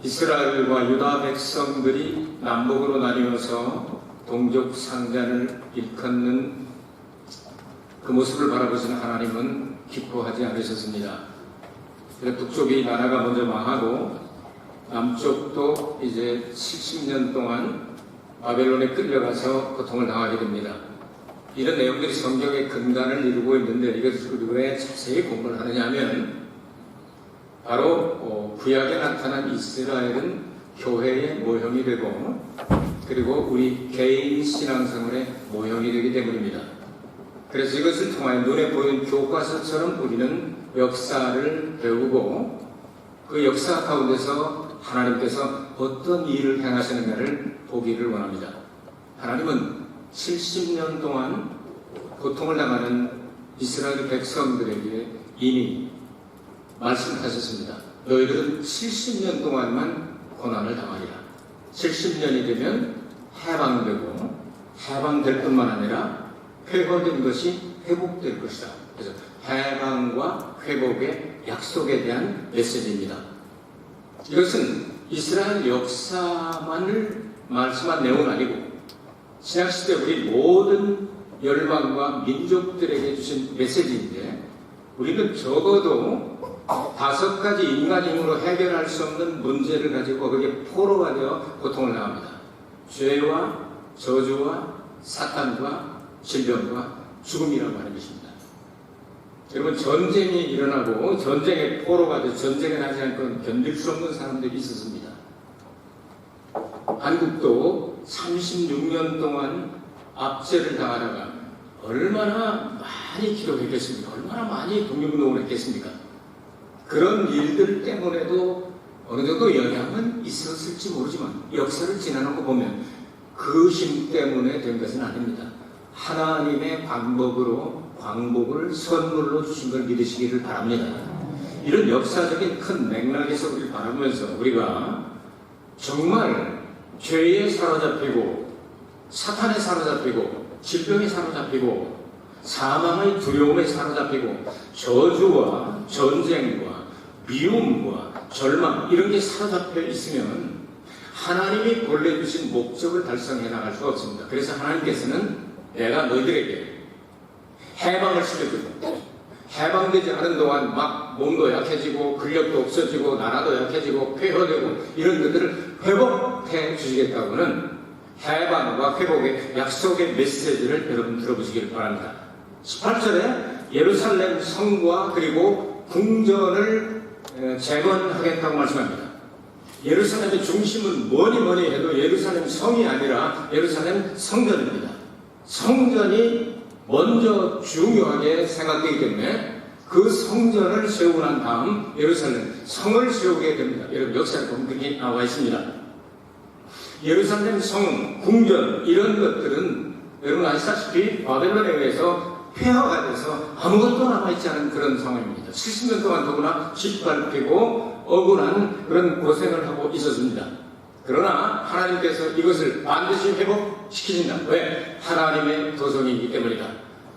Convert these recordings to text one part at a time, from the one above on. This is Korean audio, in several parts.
이스라엘과 유다 백성들이 남북으로 나뉘어서 동족 상잔을 일컫는 그 모습을 바라보시는 하나님은 기뻐하지 않으셨습니다. 북쪽이 나라가 먼저 망하고 남쪽도 이제 70년 동안 바벨론에 끌려가서 고통을 당하게 됩니다. 이런 내용들이 성경의 근간을 이루고 있는데 이것을 왜 자세히 공부를 하느냐 하면 바로 구약에 나타난 이스라엘은 교회의 모형이 되고 그리고 우리 개인 신앙생활의 모형이 되기 때문입니다. 그래서 이것을 통하여 눈에 보이는 교과서처럼 우리는 역사를 배우고 그 역사 가운데서 하나님께서 어떤 일을 행하시는가를 보기를 원합니다. 하나님은 70년 동안 고통을 당하는 이스라엘 백성들에게 이미 말씀하셨습니다. 너희들은 70년 동안만 고난을 당하리라. 70년이 되면 해방되고 해방될 뿐만 아니라 회복된 것이 회복될 것이다. 그래서 해방과 회복의 약속에 대한 메시지입니다. 이것은 이스라엘 역사만을 말씀한 내용은 아니고 신약시대 우리 모든 열방과 민족들에게 주신 메시지인데 우리는 적어도 5가지 인간의 힘으로 해결할 수 없는 문제를 가지고 그게 포로가 되어 고통을 당합니다. 죄와 저주와 사탄과 질병과 죽음이라고 하는 것입니다. 여러분, 전쟁이 일어나고 전쟁의 포로가 되어 전쟁에 나지 않고 견딜 수 없는 사람들이 있었습니다. 한국도 36년 동안 압제를 당하다가 얼마나 많이 기도했겠습니까? 얼마나 많이 독립운동을 했겠습니까? 그런 일들 때문에도 어느 정도 영향은 있었을지 모르지만 역사를 지나놓고 보면 그 힘 때문에 된 것은 아닙니다. 하나님의 방법으로 광복을 선물로 주신 걸 믿으시기를 바랍니다. 이런 역사적인 큰 맥락에서 우리를 바라보면서 우리가 정말 죄에 사로잡히고 사탄에 사로잡히고 질병에 사로잡히고 사망의 두려움에 사로잡히고 저주와 전쟁과 미움과 절망 이런 게 사로잡혀 있으면 하나님이 본래 주신 목적을 달성해 나갈 수가 없습니다. 그래서 하나님께서는 내가 너희들에게 해방을 시켜주고 해방되지 않은 동안 막 몸도 약해지고 근력도 없어지고 나라도 약해지고 폐허되고 이런 것들을 회복해 주시겠다고는 해방과 회복의 약속의 메시지를 여러분 들어보시길 바랍니다. 18절에 예루살렘 성과 그리고 궁전을 재건하겠다고 말씀합니다. 예루살렘의 중심은 뭐니 해도 예루살렘 성이 아니라 예루살렘 성전입니다. 성전이 먼저 중요하게 생각되기 때문에 그 성전을 세우고 난 다음 예루살렘 성을 세우게 됩니다. 여러분 역사에 보면 그게 나와 있습니다. 예루살렘 성, 궁전 이런 것들은 여러분 아시다시피 바벨론에 의해서 폐허가 돼서 아무것도 남아있지 않은 그런 상황입니다. 70년 동안 더구나 짓밟히고 억울한 그런 고생을 하고 있었습니다. 그러나 하나님께서 이것을 반드시 회복시키신다. 왜? 하나님의 도성이기 때문이다.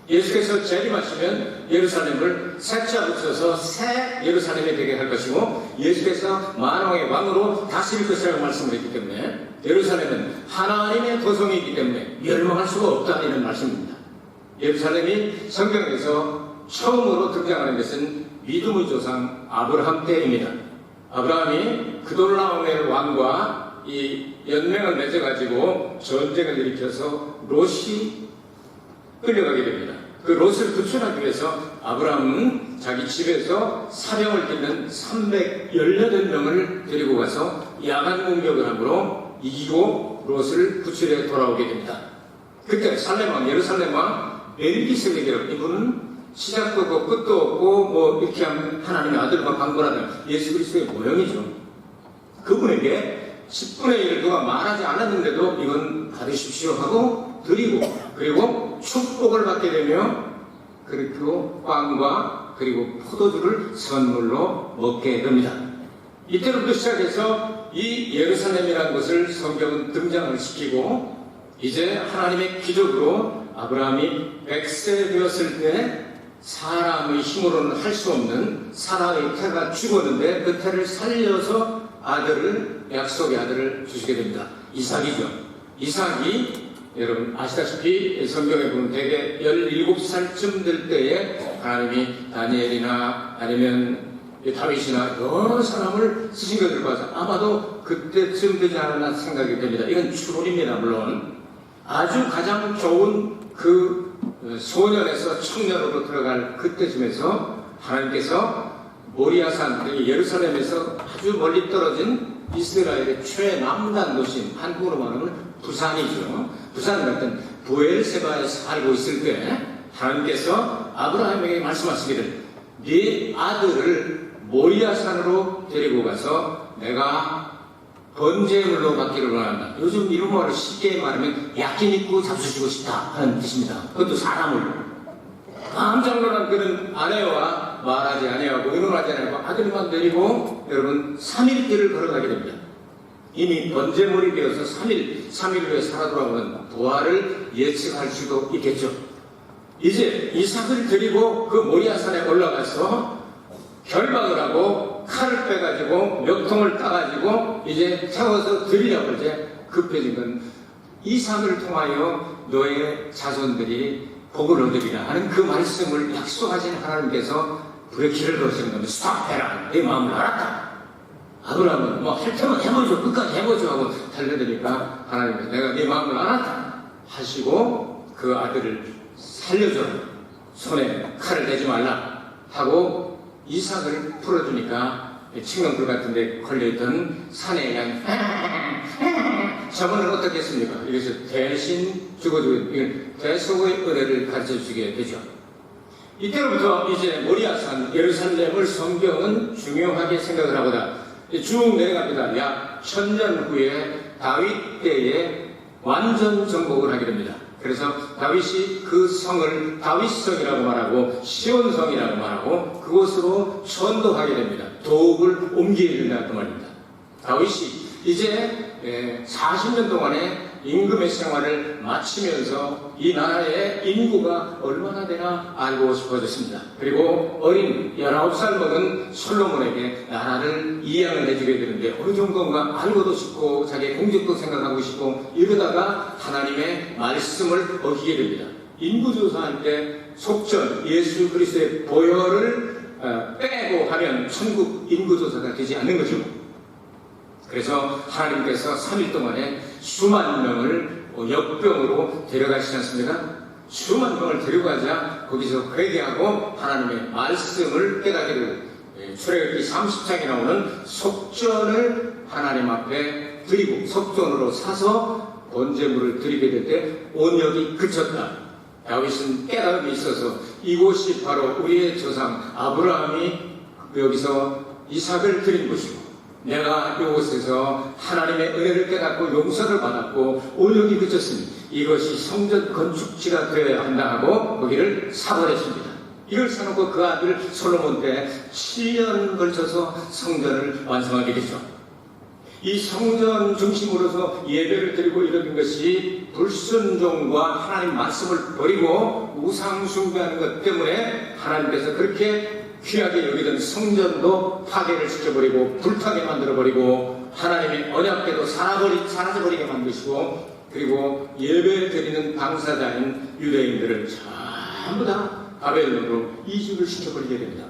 예수께서 재림하시면 예루살렘을 새자 붙여서 새 예루살렘이 되게 할 것이고 예수께서 만왕의 왕으로 다스릴 것이라고 말씀을 했기 때문에 예루살렘은 하나님의 도성이기 때문에 멸망할 수가 없다 이런 말씀입니다. 예루살렘이 성경에서 처음으로 등장하는 것은 믿음의 조상 아브라함 때입니다. 아브라함이 그돌라오멜 왕과 이 연맹을 맺어가지고 전쟁을 일으켜서 롯이 끌려가게 됩니다. 그 롯을 구출하기 위해서 아브라함은 자기 집에서 사병을 잇는 318명을 데리고 가서 야간 공격을 함으로 이기고 롯을 구출해 돌아오게 됩니다. 그때 살렘왕, 예루살렘왕 멜기세덱이라고 이분은 시작도 없고 끝도 없고 뭐 이렇게 하면 하나님의 아들과 강건하는 예수 그리스도의 모형이죠. 그분에게 10분의 1을 그가 말하지 않았는데도 이건 받으십시오 하고 드리고 그리고 축복을 받게 되며 그리고 빵과 그리고 포도주를 선물로 먹게 됩니다. 이때로부터 시작해서 이 예루살렘이라는 것을 성경은 등장을 시키고 이제 하나님의 기적으로 아브라함이 100세 되었을 때 사람의 힘으로는 할 수 없는 사라의 태가 죽었는데 그 태를 살려서 아들을, 약속의 아들을 주시게 됩니다. 이삭이죠. 이삭이 여러분 아시다시피 성경에 보면 대개 17살쯤 될 때에 하나님이 다니엘이나 아니면 다윗이나 여러 사람을 쓰신 것을 봐서 아마도 그때쯤 되지 않았나 생각이 됩니다. 이건 추론입니다. 물론 아주 가장 좋은 그 소년에서 청년으로 들어갈 그때쯤에서 하나님께서 모리아산, 예루살렘에서 아주 멀리 떨어진 이스라엘의 최남단 도시인, 한국으로 말하면 부산이죠. 부산 같은 부엘세바에 살고 있을 때 하나님께서 아브라함에게 말씀하시기를 네 아들을 모리아산으로 데리고 가서 내가 번제물로 받기를 원한다. 요즘 이런 말을 쉽게 말하면 야끼니쿠 잡수시고 싶다 하는 뜻입니다. 그것도 사람을. 깜짝 놀란 그런 아내와 말하지 아니하고 의논하지 아니하고 아들만 데리고 여러분 3일길을 걸어가게 됩니다. 이미 번제물이 되어서 3일 후에 살아 돌아오는 부활을 예측할 수도 있겠죠. 이제 이삭을 데리고 그 모리아산에 올라가서 결박을 하고 칼을 빼가지고 몇 통을 따가지고 이제 태워서 드리려고 이제 급해진 건 이삭을 통하여 너의 자손들이 복을 얻으리라 하는 그 말씀을 약속하신 하나님께서 브레이크를 거시는 겁니다. 스탑해라. 내 마음을 알았다. 아브라함은 뭐 할 테면 해보죠. 끝까지 해보죠 하고 달려드니까 하나님께서 내가 네 마음을 알았다 하시고 그 아들을 살려줘. 손에 칼을 대지 말라 하고 이삭을 풀어주니까 칡렁불 같은 데 걸려있던 사내의 양이 저번은 어떻게 했습니까? 이래서 대신 죽어주고 대속의 은혜를 가르쳐주게 되죠. 이때로부터 이제 모리아산 예루살렘을 성경은 중요하게 생각을 하고다 쭉 내려갑니다. 약 1000년 후에 다윗 때에 완전 정복을 하게 됩니다. 그래서 다윗이 그 성을 다윗성이라고 말하고 시온성이라고 말하고 그곳으로 전도하게 됩니다. 도읍을 옮기게 된다 그 말입니다. 다윗이 이제 40년 동안의 임금의 생활을 마치면서 이 나라의 인구가 얼마나 되나 알고 싶어졌습니다. 그리고 어린 19살 먹은 솔로몬에게 나라를 이양을 해주게 되는데 어느 정도인가 알고도 싶고 자기의 공적도 생각하고 싶고 이러다가 하나님의 말씀을 어기게 됩니다. 인구조사할 때 속전 예수 그리스도의 보혈을 빼고 하면 천국 인구조사가 되지 않는 거죠. 그래서 하나님께서 3일 동안에 수만 명을 역병으로 데려가시지 않습니까? 수만 명을 데려가자 거기서 회개하고 하나님의 말씀을 깨닫게 되고 출애굽기 30장에 나오는 속전을 하나님 앞에 드리고 속전으로 사서 번제물을 드리게 될 때 온역이 그쳤다. 다윗은 깨달음이 있어서 이곳이 바로 우리의 조상 아브라함이 여기서 이삭을 드린 곳이고 내가 이곳에서 하나님의 은혜를 깨닫고 용서를 받았고 온역이 그쳤으니 이것이 성전 건축지가 되어야 한다 하고 거기를 사버렸습니다. 이걸 사놓고 그 아들 솔로몬 때 7년 걸쳐서 성전을 완성하게 되죠. 이 성전 중심으로서 예배를 드리고 이러는 것이 불순종과 하나님 말씀을 버리고 우상 숭배하는 것 때문에 하나님께서 그렇게 귀하게 여기던 성전도 파괴를 시켜버리고 불타게 만들어버리고 하나님의 언약궤도 사라져버리게 만드시고 그리고 예배 드리는 당사자인 유대인들을 전부 다 바벨론으로 이주를 시켜버리게 됩니다.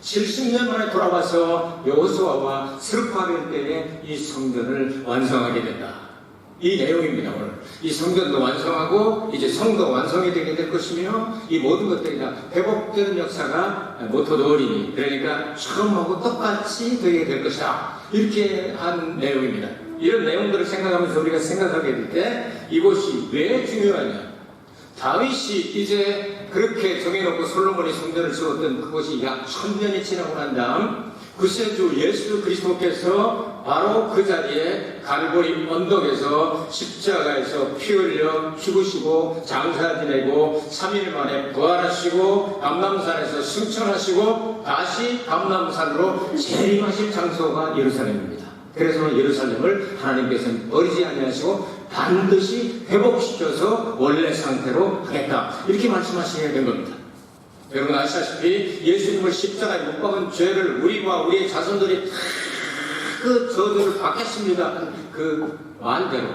70년 만에 돌아와서 여호수아와 스룹바벨 때에 이 성전을 완성하게 된다. 이 내용입니다. 오늘 이 성전도 완성하고 이제 성도 완성이 되게 될 것이며 이 모든 것들이 다 회복되는 역사가 모토도리니 그러니까 처음하고 똑같이 되게 될 것이다. 이렇게 한 내용입니다. 이런 내용들을 생각하면서 우리가 생각하게 될 때 이곳이 왜 중요하냐? 다윗이 이제 그렇게 정해놓고 솔로몬이 성전을 지었던 그곳이 약 1000년이 지나고 난 다음 구세주 예수 그리스도께서 바로 그 자리에 갈보리 언덕에서 십자가에서 피 흘려 죽으시고 장사 지내고 3일 만에 부활하시고 감람산에서 승천하시고 다시 감람산으로 재림하실 장소가 예루살렘입니다. 그래서 예루살렘을 하나님께서는 버리지 아니하시고 반드시 회복시켜서 원래 상태로 하겠다 이렇게 말씀하시게 된 겁니다. 여러분 아시다시피 예수님을 십자가에 못 박은 죄를 우리와 우리의 자손들이 다 그 저주를 받겠습니다. 그 말대로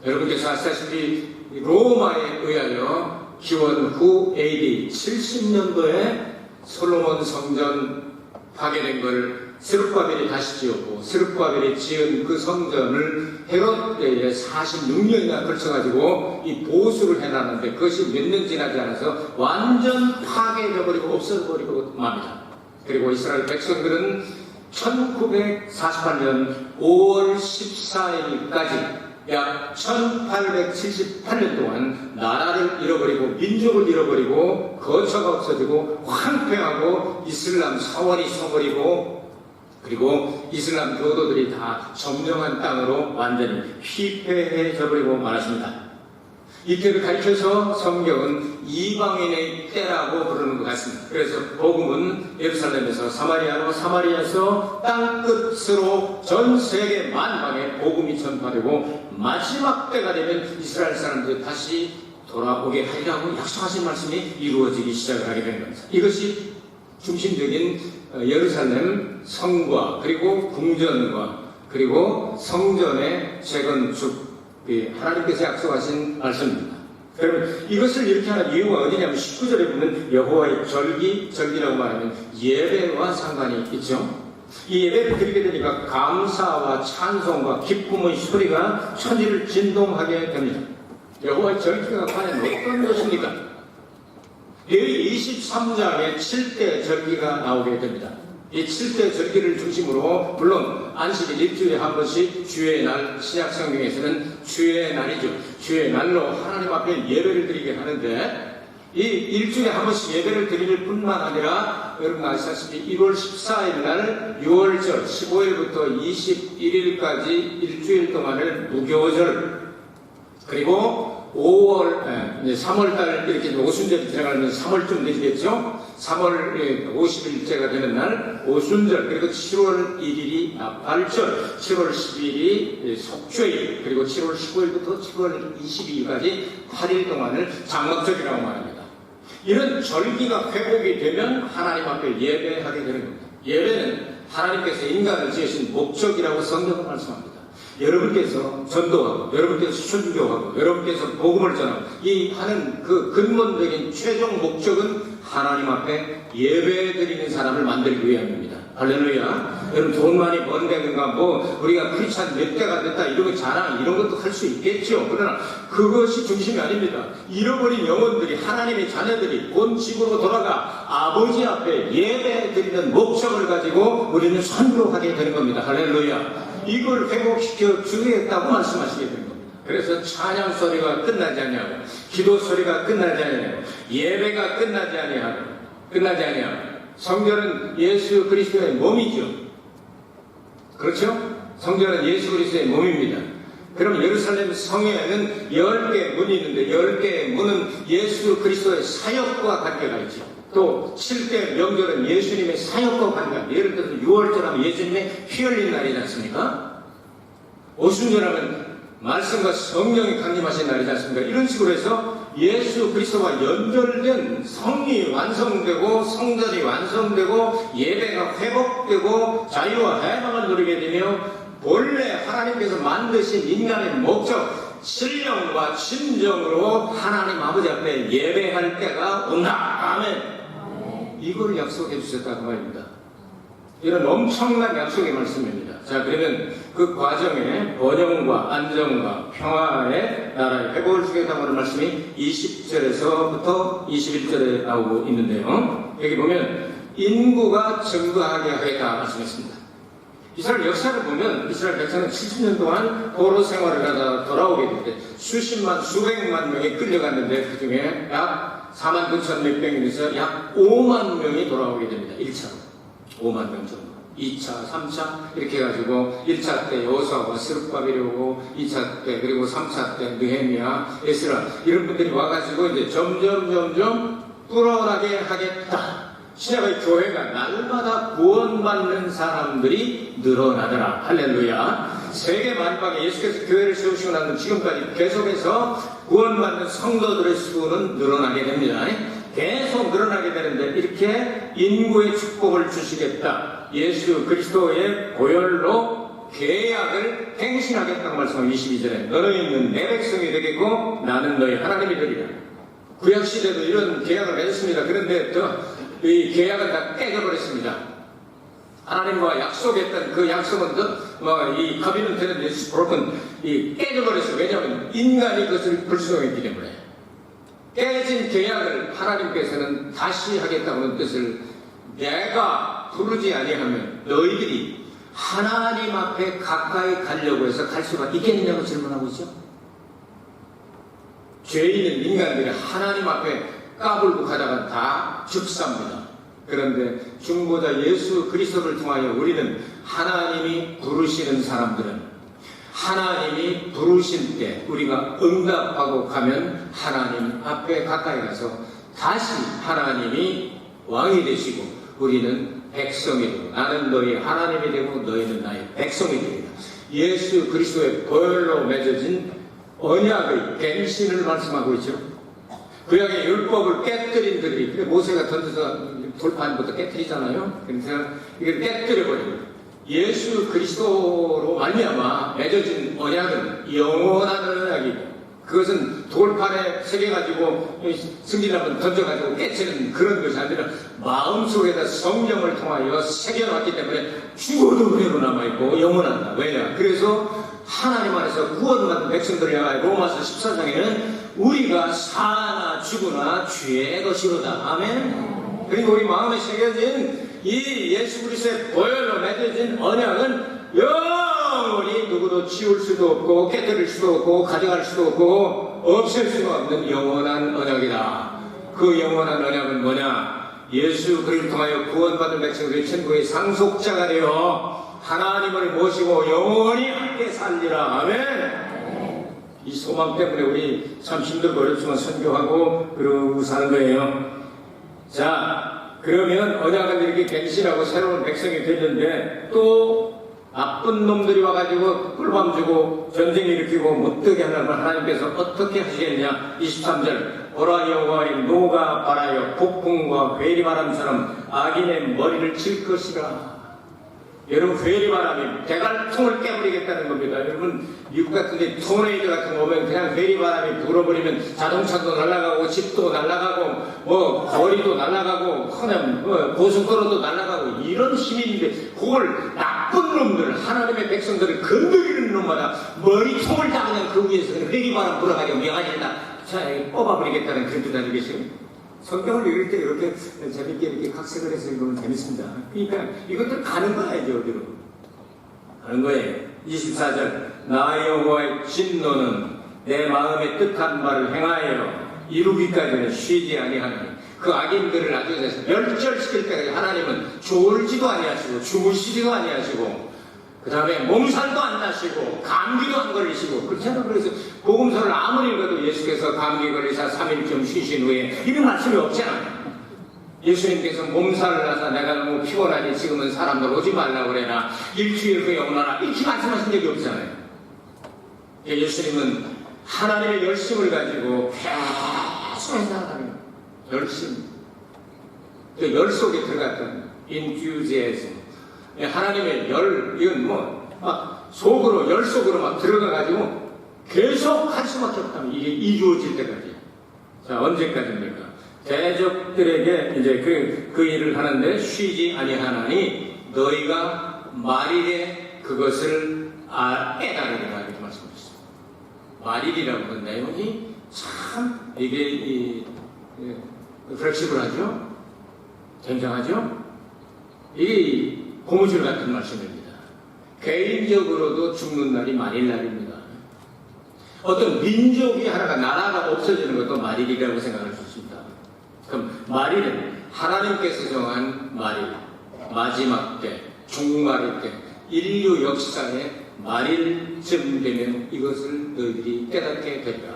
여러분께서 아시다시피 로마에 의하여 기원 후 AD 70년도에 솔로몬 성전 파괴된 걸 스룹바벨이 다시 지었고 스룹바벨이 지은 그 성전을 헤롯 때에 46년이나 걸쳐가지고 이 보수를 해놨는데 그것이 몇 년 지나지 않아서 완전 파괴되어버리고 없어버리고 맙니다. 그리고 이스라엘 백성들은 1948년 5월 14일까지 약 1878년 동안 나라를 잃어버리고 민족을 잃어버리고 거처가 없어지고 황폐하고 이슬람 사원이 서버리고 그리고 이슬람 교도들이 다 점령한 땅으로 완전히 피폐해져 버리고 말았습니다. 이때를 가리켜서 성경은 이방인의 때라고 부르는 것 같습니다. 그래서 복음은 예루살렘에서 사마리아에서 땅끝으로 전 세계 만방에 복음이 전파되고 마지막 때가 되면 이스라엘 사람들이 다시 돌아오게 하리라고 약속하신 말씀이 이루어지기 시작을 하게 된 겁니다. 이것이 중심적인 예루살렘 성과 그리고 궁전과 그리고 성전의 재건축 하나님께서 약속하신 말씀입니다. 그러면 이것을 이렇게 하는 이유가 어디냐면 19절에 보면 여호와의 절기라고 말하면 예배와 상관이 있죠. 이 예배를 드리게 되니까 감사와 찬송과 기쁨의 소리가 천지를 진동하게 됩니다. 여호와의 절기가 과연 어떤 것입니까? 레위 23장에 7대 절기가 나오게 됩니다. 이 7대 절기를 중심으로 물론 안식일 일주일에 한 번씩 주의 날, 신약 성경에서는 주의 날이죠. 주의 날로 하나님 앞에 예배를 드리게 하는데 이 일주일에 한 번씩 예배를 드릴 뿐만 아니라 여러분 아시다시피 1월 14일 날 6월절 15일부터 21일까지 일주일 동안을 무교절 그리고 3월달 이렇게 오순절이 들어가면 3월쯤 되시겠죠? 3월 50일째가 되는 날 오순절 그리고 7월 1일이 나팔절 7월 10일이 속죄일 그리고 7월 15일부터 7월 22일까지 8일 동안을 장막절이라고 말합니다. 이런 절기가 회복이 되면 하나님 앞에 예배하게 되는 겁니다. 예배는 하나님께서 인간을 지으신 목적이라고 성경은 말씀합니다. 여러분께서 전도하고 여러분께서 순교하고 여러분께서 복음을 전하고 이 하는 그 근본적인 최종 목적은 하나님 앞에 예배드리는 사람을 만들기 위함입니다. 할렐루야. 여러분 돈 많이 번다든가 뭐 우리가 크리스찬 몇 대가 됐다 이런 거 자랑 이런 것도 할 수 있겠죠. 그러나 그것이 중심이 아닙니다. 잃어버린 영혼들이 하나님의 자녀들이 본 집으로 돌아가 아버지 앞에 예배드리는 목적을 가지고 우리는 선교하게 되는 겁니다. 할렐루야. 이걸 회복시켜 주겠다고 말씀하시게 된 겁니다. 그래서 찬양 소리가 끝나지 아니하고 기도 소리가 끝나지 아니하고 예배가 끝나지 아니하고 성전은 예수 그리스도의 몸이죠. 그렇죠? 성전은 예수 그리스도의 몸입니다. 그럼 예루살렘 성에는 10개의 문이 있는데 10개의 문은 예수 그리스도의 사역과 관계가 있죠. 또 7대 명절은 예수님의 사역과 관계가 예를 들어서 6월절 하면 예수님의 피 흘린 날이지 않습니까? 오순절 하면 말씀과 성령이 강림하신 날이지 않습니까? 이런 식으로 해서 예수 그리스도와 연결된 성이 완성되고 성전이 완성되고 예배가 회복되고 자유와 해방을 누리게 되며 본래 하나님께서 만드신 인간의 목적 신령과 진정으로 하나님 아버지 앞에 예배할 때가 온다. 아멘. 이걸 약속해 주셨다고 말입니다. 이런 엄청난 약속의 말씀입니다. 자, 그러면 그 과정에 번영과 안정과 평화의 나라의 회복을 주겠다고 하는 말씀이 20절에서부터 21절에 나오고 있는데요. 여기 보면 인구가 증가하게 하겠다 말씀했습니다. 이스라엘 역사를 보면 이스라엘 백성은 70년 동안 포로 생활을 하다 돌아오게 될 때 수십만 수백만 명이 끌려갔는데 그 중에 약 4만 9천 몇백 명에서 약 5만 명이 돌아오게 됩니다. 1차로 5만 명 정도 2차, 3차 이렇게 해가지고 1차 때 여호수아와 스룹바벨이 오고 2차 때 그리고 3차 때 느헤미야, 에스라 이런 분들이 와가지고 이제 점점 뚫어나게 하겠다. 신약의 교회가 날마다 구원받는 사람들이 늘어나더라. 할렐루야. 세계 만방에 예수께서 교회를 세우시고 나서 지금까지 계속해서 구원받는 성도들의 수는 늘어나게 됩니다. 계속 늘어나게 되는데 이렇게 인구의 축복을 주시겠다. 예수 그리스도의 보혈로 계약을 행신하겠다고 말씀하고 22절에 너는 내 백성이 되겠고 나는 너희 하나님이 되리라. 구약시대도 이런 계약을 맺었습니다. 그런데 이 계약은 다 깨져버렸습니다. 하나님과 약속했던 그 약속은 이 커비넌트는 브로큰 깨져버렸어요. 왜냐하면 인간이 그것을 불순종했기 때문에. 깨진 계약을 하나님께서는 다시 하겠다는 뜻을 내가 부르지 아니하면 너희들이 하나님 앞에 가까이 가려고 해서 갈 수가 있겠느냐고 질문하고 있죠. 죄 있는 인간들이 하나님 앞에 까불고 가다가 다 죽습니다. 그런데 중보자 예수 그리스도를 통하여 우리는 하나님이 부르시는 사람들은 하나님이 부르실 때 우리가 응답하고 가면 하나님 앞에 가까이 가서 다시 하나님이 왕이 되시고 우리는 백성이 되고 나는 너희 하나님이 되고 너희는 나의 백성이 되리라. 예수 그리스도의 보혈로 맺어진 언약의 갱신을 말씀하고 있죠. 구약의 율법을 깨뜨린 그들이 모세가 던져서 돌판부터 깨뜨리잖아요. 그래서 이걸 깨뜨려버리고 예수 그리스도로 말미암아 맺어진 언약은 영원한 언약이고 그것은 돌판에 새겨가지고 승질 한번 던져가지고 깨치는 그런 것이 아니라 마음속에다 성령을 통하여 새겨놨기 때문에 죽어도 그대로 남아있고 영원하다. 왜냐? 그래서 하나님 안에서 구원받은 백성들을 향하여 로마서 14장에는 우리가 사나 죽으나 주의 것이로다. 아멘. 그리고 우리 마음에 새겨진 이 예수 그리스도의 보혈로 맺어진 언약은 영원히 누구도 지울 수도 없고 깨뜨릴 수도 없고 가져갈 수도 없고 없앨 수가 없는 영원한 언약이다. 그 영원한 언약은 뭐냐? 예수 그리스도를 통하여 구원받은 백성들이 천국의 상속자가 되어 하나님을 모시고 영원히 함께 살리라. 아멘. 이 소망 때문에 우리 참 힘들고 어렵지만 선교하고 그러고 사는 거예요. 자, 그러면 언약은 이렇게 갱신하고 새로운 백성이 됐는데 또 나쁜 놈들이 와가지고 꿀밤 주고 전쟁 일으키고 못되게 하려면 하나님께서 어떻게 하시겠냐. 23절 보라 여호와의 노가 바라여 폭풍과 회리바람처럼 악인의 머리를 칠 것이라. 여러분 회리바람이 대갈통을 깨버리겠다는 겁니다. 여러분 미국 같은 데 토네이도 같은 거 오면 그냥 회리바람이 불어버리면 자동차도 날아가고 집도 날아가고 거리도 날아가고 그냥 고속도로도 날아가고 이런 힘이 있는데 그걸 나쁜 놈들 하나님의 백성들을 건드리는 놈마다 머리통을 다 그냥 그 위에서 회리바람 불어가지고 명아지를 다 뽑아버리겠다는 그런 뜻 아니겠어요? 성경을 읽을 때 이렇게 재밌게 이렇게 각색을 해서 읽으면 재밌습니다. 그러니까 이것들 가는 거야, 이제 어디로. 가는 거예요. 24절. 나 여호와의 진노는 내 마음에 뜻한 바를 행하여 이루기까지는 쉬지 아니하니 그 악인들을 아주 멸절시킬 때까지 하나님은 졸지도 아니하시고 주무시지도 아니하시고 그 다음에 몸살도 안 나시고 감기도 안 걸리시고 그렇잖아요. 그래서 복음서를 아무리 읽어도 예수께서 감기 걸리사 3일쯤 쉬신 후에 이런 말씀이 없잖아요. 예수님께서 몸살을 나서 내가 너무 피곤하니 지금은 사람들 오지 말라고 그래라. 일주일 후에 오너라. 이렇게 말씀하신 적이 없잖아요. 예수님은 하나님의 열심을 가지고 계속 행동하는 열심. 그 열 속에 들어갔던 enthusiasm. 하나님의 열, 이건 막 속으로, 열 속으로 막 들어가가지고 계속 할 수밖에 없다면 이게 이루어질 때까지. 자, 언제까지입니까? 대적들에게 이제 그 일을 하는데 쉬지 아니하나니 너희가 말일에 그것을 깨달으리라 이렇게 말씀하셨습니다. 말일이라고 하는 내용이 참 이게 플렉시블하죠? 굉장하죠? 이게 고무줄 같은 말씀입니다. 개인적으로도 죽는 날이 말일날입니다. 어떤 민족이 하나가 나라가 없어지는 것도 말일이라고 생각할 수 있습니다. 그럼 말일은 하나님께서 정한 말일, 마지막 때, 종말일 때, 인류 역사의 말일쯤 되면 이것을 너희들이 깨닫게 되리라.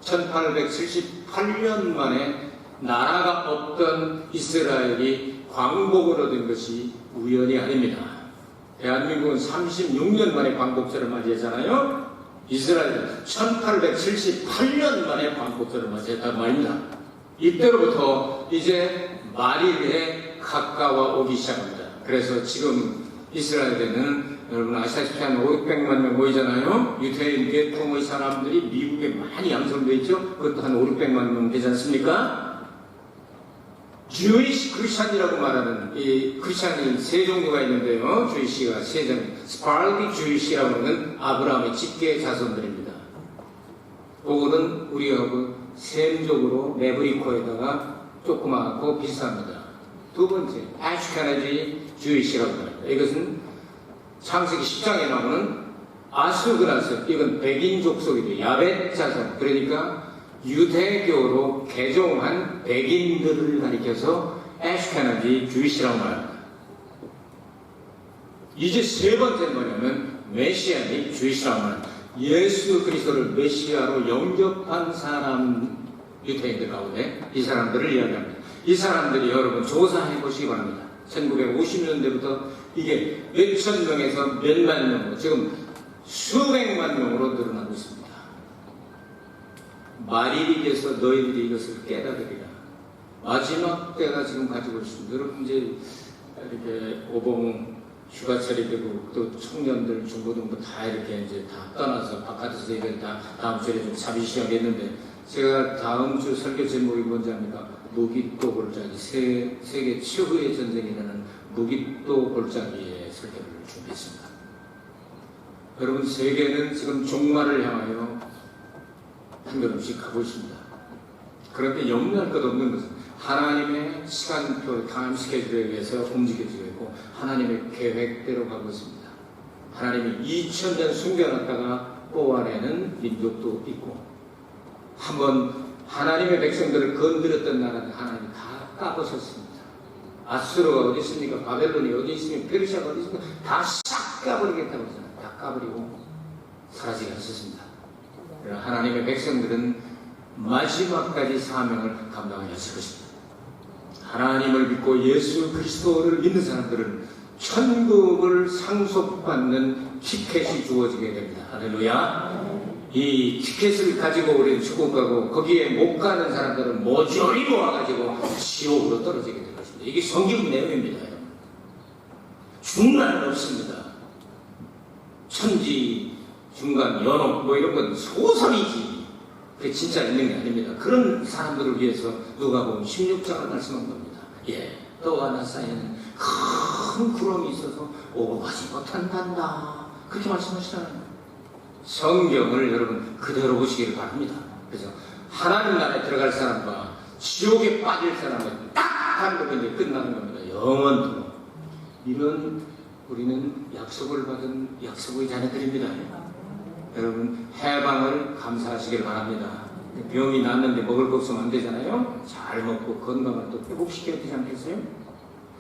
1878년 만에 나라가 없던 이스라엘이 광복을 얻은 것이 우연이 아닙니다. 대한민국은 36년 만에 광복절을 맞이했잖아요. 이스라엘은 1878년 만에 광복절을 맞이했단 말입니다. 이때로부터 이제 말일에 가까워 오기 시작합니다. 그래서 지금 이스라엘에는 여러분 아시다시피 한 500만 명 모이잖아요. 유태인 계통의 사람들이 미국에 많이 양성되어 있죠. 그것도 한 500만 명 되지 않습니까? 주이시 크리스찬이라고 말하는 이 크리스찬이 세 종류가 있는데요. 주이시가 세 종류. 스파르디 주이시라고 하는 아브라함의 직계 자손들입니다. 그거는 우리하고 셈적으로 메브리코에다가 조그맣고 비슷합니다. 두 번째, 아슈케나지 주이시라고 합니다. 이것은 창세기 10장에 나오는 아수그나스, 이건 백인 족속이죠. 야벳 자손. 그러니까 유대교로 개종한 백인들을 가리켜서 아슈케나지 주이시라고 말합니다. 이제 세 번째는 뭐냐면 메시아닉 주이시라고 말합니다. 예수 그리스도를 메시아로 영접한 사람, 유태인들 가운데 이 사람들을 이야기합니다. 이 사람들이 여러분 조사해 보시기 바랍니다. 1950년대부터 이게 몇천 명에서 몇만 명으로 지금 수백만 명으로 늘어나고 있습니다. 말일이 돼서 너희들이 이것을 깨달으리라. 마지막 때가 지금 가지고 있습니다. 여러분 이제 이렇게 오봉 휴가철이 되고 또 청년들 중고등부 다 이렇게 이제 다 떠나서 바깥에서 이런 다 다음 주에 좀 잠시 시작했는데 제가 다음 주 설교 제목이 뭔지 압니까? 무기또 골짜기 세계 최후의 전쟁이라는 무기또 골짜기의 설교를 준비했습니다. 여러분 세계는 지금 종말을 향하여 한결없이 가고 있습니다. 그런데 염려할 것 없는 것은 하나님의 시간표 타임 스케줄에 의해서 움직여지고 있고 하나님의 계획대로 가고 있습니다. 하나님이 2000년 숨겨놨다가 뽑아내는 민족도 있고 한번 하나님의 백성들을 건드렸던 나라는 하나님이 다 까보셨습니다. 아수르가 어디 있습니까? 바벨론이 어디 있습니까? 페르시아가 어디 있습니까? 다 싹 까버리겠다고 했잖아요. 다 까버리고 사라지게 하셨습니다. 그러나 하나님의 백성들은 마지막까지 사명을 감당하게 하실 것입니다. 하나님을 믿고 예수 그리스도를 믿는 사람들은 천국을 상속받는 티켓이 주어지게 됩니다. 할렐루야. 이 티켓을 가지고 우리는 천국 가고 거기에 못 가는 사람들은 모조리 모아가지고 지옥으로 떨어지게 될 것입니다. 이게 성경 내용입니다. 중간은 없습니다. 천지, 중간, 연옥 뭐 이런 건 소설이지 그게 진짜 있는 게 아닙니다. 그런 사람들을 위해서 누가복음 16장을 말씀한 겁니다. 또 하나 사이에는 큰 구름이 있어서 오고 가지 못한단다. 그렇게 말씀하시잖아요. 성경을 여러분 그대로 보시기를 바랍니다. 그래서 하나님 나라에 들어갈 사람과 지옥에 빠질 사람은 딱 하는 거 이제 끝나는 겁니다. 영원토록. 이런 우리는 약속을 받은 약속의 자녀들입니다. 여러분 해방을 감사하시길 바랍니다. 병이 났는데 먹을 거 없으면 안 되잖아요. 잘 먹고 건강을 또 회복시켜야 되지 않겠어요?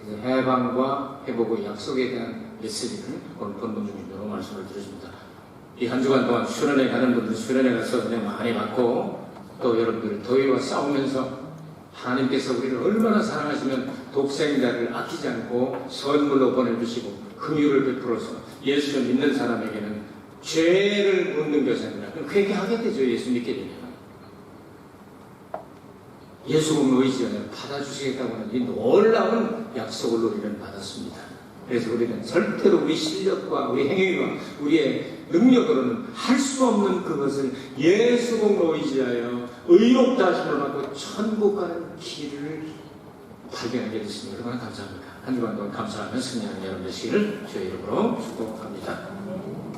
그래서 해방과 회복의 약속에 대한 메시지를 오늘 본문 중에 말씀을 드렸습니다. 이 한 주간 동안 수련회 가는 분들 수련회 가서 그냥 많이 받고 또 여러분들 더위와 싸우면서 하나님께서 우리를 얼마나 사랑하시면 독생자를 아끼지 않고 선물로 보내주시고 긍휼을 베풀어서 예수를 믿는 사람에게는 죄를 묻는 것이 아니라 그럼 회개하게 되죠. 예수 믿게 되면 예수 공로 의지하여 받아주시겠다고 하는 이 놀라운 약속을 우리는 받았습니다. 그래서 우리는 절대로 우리 실력과 우리 행위와 우리의 능력으로는 할 수 없는 그것을 예수 공로 의지하여 의롭다 하심을 받고 천국 가는 길을 발견하게 됐습니다. 얼마나 감사합니다. 한 주간 동안 감사하며 승리하는 여러분 되시기를 주의 이름으로 축복합니다.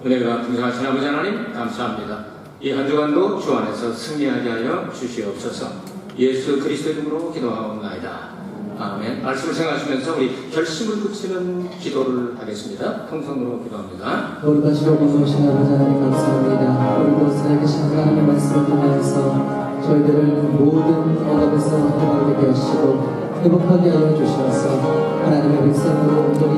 은혜가 풍성하신 아버지 하나님 감사합니다. 이 한 주간도 주 안에서 승리하게 하여 주시옵소서. 예수 그리스도 이름으로 기도하옵나이다. 아멘. 말씀을 생각하시면서 우리 결심을 붙이는 기도를 하겠습니다. 통성으로 기도합니다. 거룩하시고 공평하신 아버지 하나님 감사합니다. 오늘도 살아계신 하나님의 말씀을 통하여서 저희들을 모든 언덕에서 해방되게 하시고 회복하게 하여 주시옵소서. 하나님의 백성으로